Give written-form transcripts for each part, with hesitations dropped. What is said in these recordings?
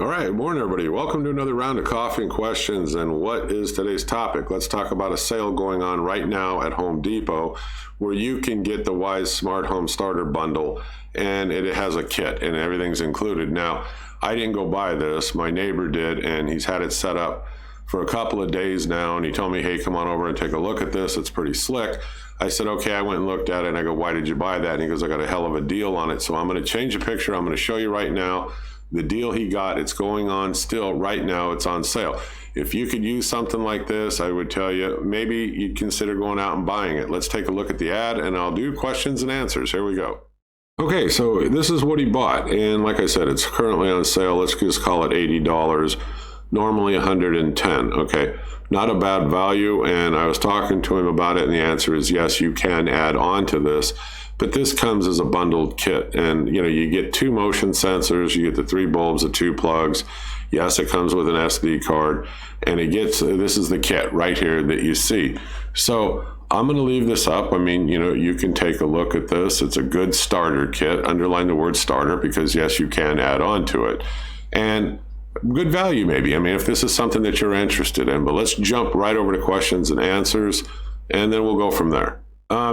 All right, morning everybody. Welcome to another round of coffee and questions. And what is today's topic? Let's talk about a sale going on right now at Home Depot where you can get the Wyze Smart Home Starter Bundle, and it has a kit and everything's included. Now, I didn't go buy this. My neighbor did, and he's had it set up for a couple of days now, and he told me, hey, come on over and take a look at this. It's pretty slick. I said, okay. I went and looked at it, and I go, why did you buy that? And he goes, I got a hell of a deal on it. So I'm going to change the picture. I'm going to show you right now the deal he got. It's going on still right now. It's on sale. If you could use something like this, I would tell you maybe you'd consider going out and buying it. Let's take a look at the ad, and I'll do questions and answers. Here we go. Okay, so this is what he bought, and like I said, it's currently on sale. Let's just call it $80. Normally $110. Okay, not a bad value, and I was talking to him about it, and the answer is yes, you can add on to this. But this comes as a bundled kit, and you get 2 motion sensors, you get the 3 bulbs, the 2 plugs. Yes, it comes with an SD card, and this is the kit right here that you see. So I'm going to leave this up. I mean, you can take a look at this. It's a good starter kit. Underline the word starter because yes, you can add on to it. And good value maybe. I mean, if this is something that you're interested in, but let's jump right over to questions and answers, and then we'll go from there.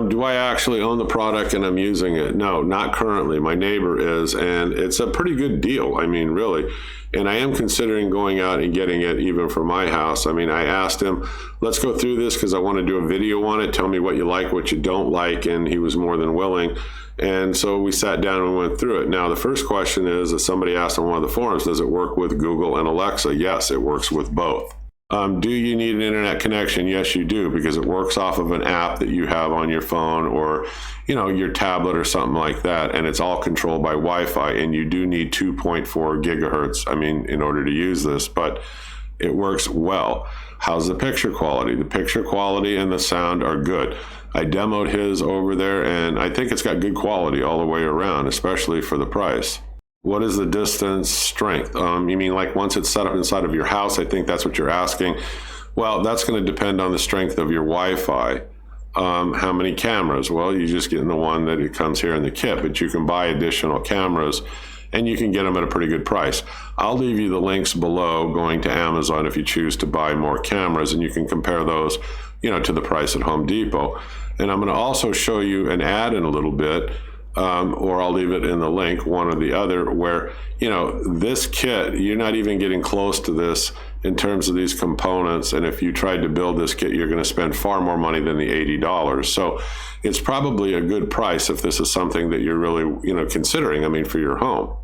Do I actually own the product and I'm using it? No, not currently. My neighbor is, and it's a pretty good deal. I mean, really. And I am considering going out and getting it even for my house. I mean, I asked him, let's go through this because I want to do a video on it. Tell me what you like, what you don't like. And he was more than willing. And so we sat down and went through it. Now, the first question is, that somebody asked on one of the forums, does it work with Google and Alexa? Yes, it works with both. Do you need an internet connection? Yes, you do, because it works off of an app that you have on your phone or, your tablet or something like that. And it's all controlled by Wi-Fi, and you do need 2.4 gigahertz, in order to use this, but it works well. How's the picture quality? The picture quality and the sound are good. I demoed his over there, and I think it's got good quality all the way around, especially for the price. What is the distance strength? You mean like once it's set up inside of your house? I think that's what you're asking. Well, that's going to depend on the strength of your Wi-Fi. How many cameras? Well, you just get in the one that it comes here in the kit, but you can buy additional cameras and you can get them at a pretty good price. I'll leave you the links below going to Amazon if you choose to buy more cameras, and you can compare those, to the price at Home Depot. And I'm going to also show you an ad in a little bit. Or I'll leave it in the link, one or the other, where, this kit, you're not even getting close to this in terms of these components. And if you tried to build this kit, you're going to spend far more money than the $80. So it's probably a good price if this is something that you're really, considering, for your home.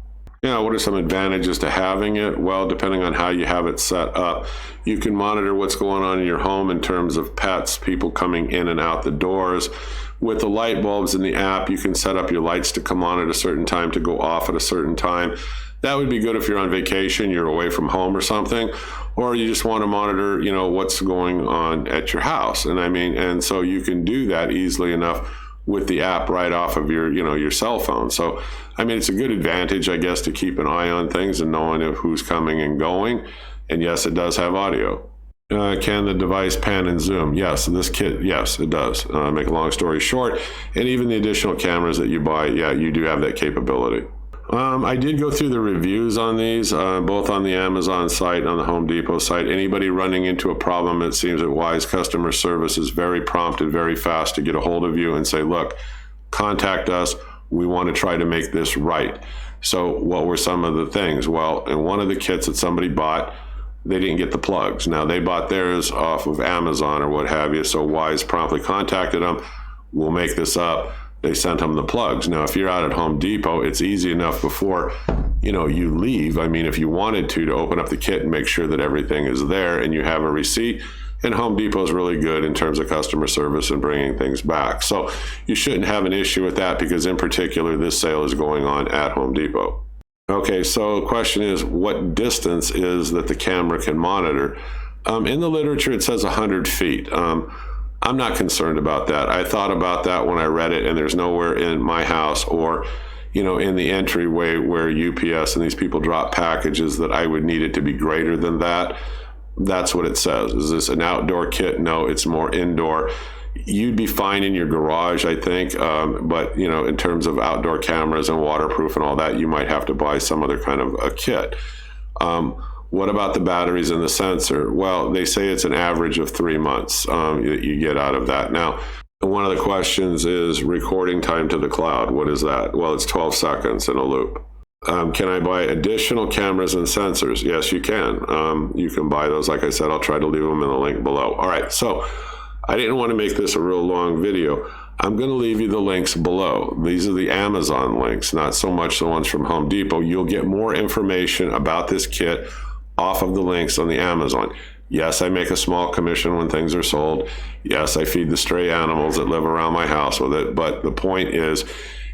What are some advantages to having it? Well, depending on how you have it set up, you can monitor what's going on in your home in terms of pets, people coming in and out the doors. With the light bulbs in the app, you can set up your lights to come on at a certain time, to go off at a certain time. That would be good if you're on vacation, you're away from home or something, or you just want to monitor, what's going on at your house. And so you can do that easily enough with the app right off of your cell phone. So, it's a good advantage, I guess, to keep an eye on things and knowing who's coming and going. And yes, it does have audio. Can the device pan and zoom? Yes, this kit, yes, it does. Make a long story short, and even the additional cameras that you buy, yeah, you do have that capability. I did go through the reviews on these, both on the Amazon site and on the Home Depot site. Anybody running into a problem, it seems that Wyze customer service is very prompt and very fast to get a hold of you and say, look, contact us. We want to try to make this right. So what were some of the things? Well, in one of the kits that somebody bought, they didn't get the plugs. Now, they bought theirs off of Amazon or what have you, so Wyze promptly contacted them. We'll make this up. They sent them the plugs. Now, if you're out at Home Depot, it's easy enough before, you leave. If you wanted to open up the kit and make sure that everything is there and you have a receipt. And Home Depot is really good in terms of customer service and bringing things back. So you shouldn't have an issue with that because, in particular, this sale is going on at Home Depot. Okay, so the question is, what distance is that the camera can monitor? In the literature, it says 100 feet. I'm not concerned about that. I thought about that when I read it, and there's nowhere in my house or, in the entryway where UPS and these people drop packages that I would need it to be greater than that. That's what it says. Is this an outdoor kit? No, it's more indoor. You'd be fine in your garage, I think, but in terms of outdoor cameras and waterproof and all that, you might have to buy some other kind of a kit. What about the batteries and the sensor? Well, they say it's an average of 3 months that you get out of that. Now, one of the questions is recording time to the cloud. What is that? Well, it's 12 seconds in a loop. Can I buy additional cameras and sensors? Yes, you can. You can buy those. Like I said, I'll try to leave them in the link below. All right, so I didn't want to make this a real long video. I'm going to leave you the links below. These are the Amazon links, not so much the ones from Home Depot. You'll get more information about this kit off of the links on the Amazon. Yes, I make a small commission when things are sold. Yes, I feed the stray animals that live around my house with it. But the point is,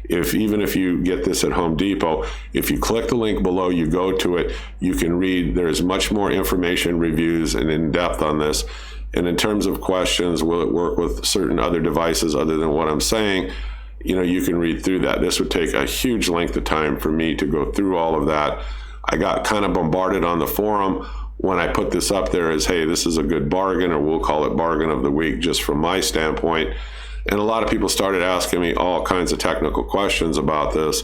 even if you get this at Home Depot, if you click the link below, you go to it, you can read. There's much more information, reviews, and in depth on this. And in terms of questions, will it work with certain other devices other than what I'm saying? You can read through that. This would take a huge length of time for me to go through all of that. I got kind of bombarded on the forum when I put this up there as, hey, this is a good bargain, or we'll call it bargain of the week, just from my standpoint. And a lot of people started asking me all kinds of technical questions about this.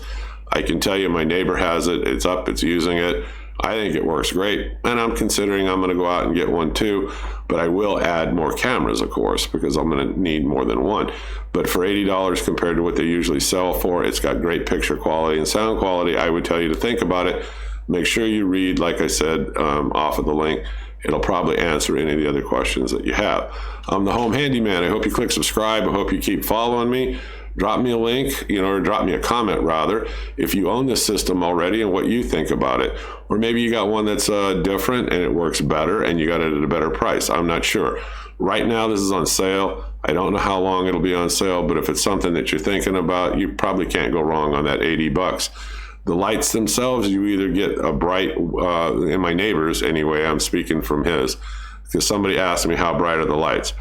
I can tell you my neighbor has it. It's up. It's using it. I think it works great. And I'm considering I'm going to go out and get one too. But I will add more cameras, of course, because I'm going to need more than one. But for $80 compared to what they usually sell for, it's got great picture quality and sound quality. I would tell you to think about it. Make sure you read, like I said, off of the link. It'll probably answer any of the other questions that you have. I'm the Home Handyman. I hope you click subscribe. I hope you keep following me. Drop me a link, or drop me a comment, rather, if you own this system already and what you think about it. Or maybe you got one that's different and it works better and you got it at a better price. I'm not sure. Right now, this is on sale. I don't know how long it'll be on sale, but if it's something that you're thinking about, you probably can't go wrong on that $80. The lights themselves, you either get a bright, in my neighbor's anyway, I'm speaking from his, because somebody asked me how bright are the lights.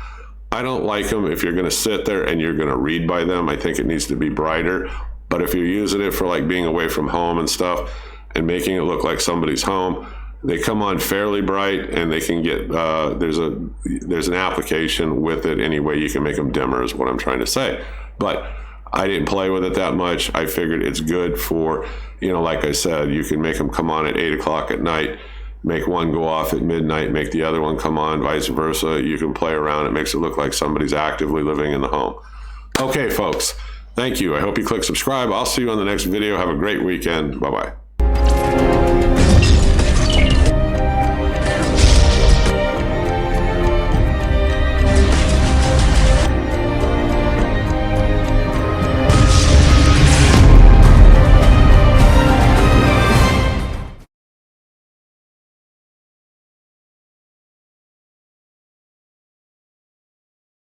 I don't like them if you're going to sit there and you're going to read by them. I think it needs to be brighter. But if you're using it for like being away from home and stuff and making it look like somebody's home, they come on fairly bright, and they can get, there's an application with it anyway. You can make them dimmer is what I'm trying to say. But I didn't play with it that much. I figured it's good for, like I said, you can make them come on at 8 o'clock at night, make one go off at midnight, make the other one come on, vice versa. You can play around. It makes it look like somebody's actively living in the home. Okay, folks, thank you. I hope you click subscribe. I'll see you on the next video. Have a great weekend. Bye-bye.